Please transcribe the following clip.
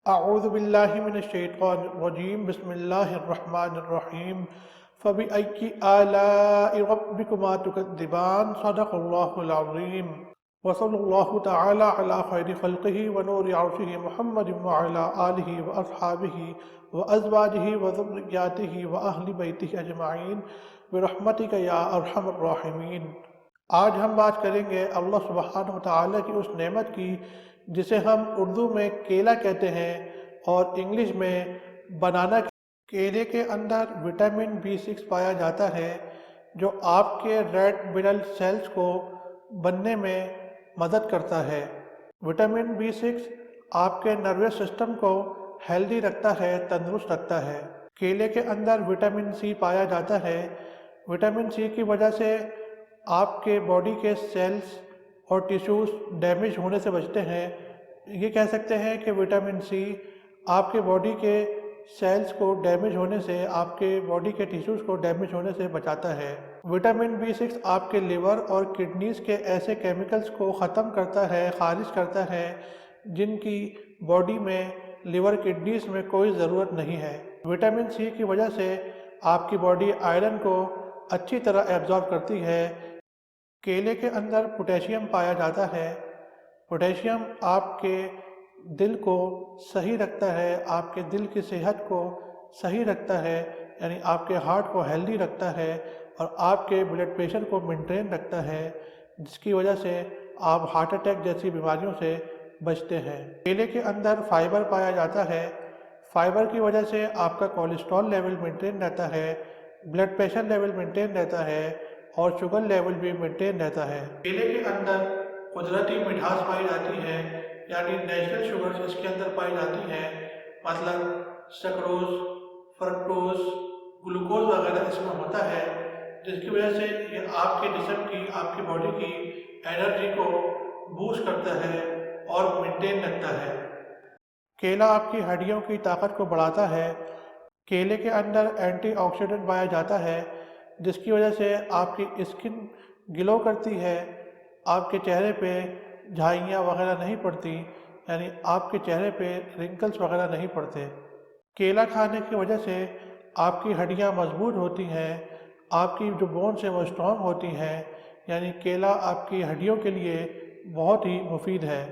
اعوذ باللہ من الشیطان الرجیم بسم اللہ الرحمن الرحیم فبأي آلاء ربكما تكذبان صدق اللہ العظیم وصلی اللہ تعالی علی خیر خلقہ ونور عرشہ محمد وعلی آلہ واصحابہ وازواجہ وذریاتہ واہل بیتہ اجمعین برحمتک یا ارحم الراحمین۔ آج ہم بات کریں گے اللہ سبحانہ وتعالی کی اس نعمت کی جسے ہم اردو میں کیلا کہتے ہیں اور انگلش میں بنانا۔ کیلے کے اندر وٹامن B6 پایا جاتا ہے جو آپ کے ریڈ بلڈ سیلز کو بننے میں مدد کرتا ہے۔ وٹامن B6 آپ کے نروس سسٹم کو ہیلدی رکھتا ہے، تندرست رکھتا ہے۔ کیلے کے اندر وٹامن C پایا جاتا ہے۔ وٹامن C کی وجہ سے آپ کے باڈی کے سیلز اور ٹیشوز ڈیمیج ہونے سے بچتے ہیں۔ یہ کہہ سکتے ہیں کہ وٹامن C آپ کے باڈی کے سیلز کو ڈیمیج ہونے سے، آپ کے باڈی کے ٹیشوز کو ڈیمیج ہونے سے بچاتا ہے۔ وٹامن B6 آپ کے لیور اور کڈنیز کے ایسے کیمیکلز کو ختم کرتا ہے، خارج کرتا ہے جن کی باڈی میں، لیور کڈنیز میں کوئی ضرورت نہیں ہے۔ وٹامن C کی وجہ سے آپ کی باڈی آئرن کو اچھی طرح ایبزارب کرتی ہے۔ کیلے کے اندر پوٹیشیم پایا جاتا ہے۔ پوٹیشیم آپ کے دل کو صحیح رکھتا ہے، آپ کے دل کی صحت کو صحیح رکھتا ہے، یعنی آپ کے ہارٹ کو ہیلدی رکھتا ہے اور آپ کے بلڈ پریشر کو مینٹین رکھتا ہے، جس کی وجہ سے آپ ہارٹ اٹیک جیسی بیماریوں سے بچتے ہیں۔ کیلے کے اندر فائبر پایا جاتا ہے۔ فائبر کی وجہ سے آپ کا کولیسٹرول لیول مینٹین رہتا ہے، بلڈ پریشر لیول مینٹین رہتا ہے اور شوگر لیول بھی مینٹین رہتا ہے۔ کیلے کے اندر قدرتی مٹھاس پائی جاتی ہے، یعنی نیچرل شوگرز اس کے اندر پائی جاتی ہیں، مثلا سکروز، فرکٹوز، گلوکوز وغیرہ اس میں ہوتا ہے، جس کی وجہ سے یہ آپ کے جسم کی، آپ کی باڈی کی انرجی کو بوسٹ کرتا ہے اور مینٹین رکھتا ہے۔ کیلا آپ کی ہڈیوں کی طاقت کو بڑھاتا ہے۔ کیلے کے اندر اینٹی آکسیڈنٹ پایا جاتا ہے، جس کی وجہ سے آپ کی اسکن گلو کرتی ہے، آپ کے چہرے پہ جھائیاں وغیرہ نہیں پڑتی، یعنی آپ کے چہرے پہ رنکلز وغیرہ نہیں پڑتے۔ کیلا کھانے کی وجہ سے آپ کی ہڈیاں مضبوط ہوتی ہیں، آپ کی جو بونز ہیں وہ اسٹرانگ ہوتی ہیں، یعنی کیلا آپ کی ہڈیوں کے لیے بہت ہی مفید ہے۔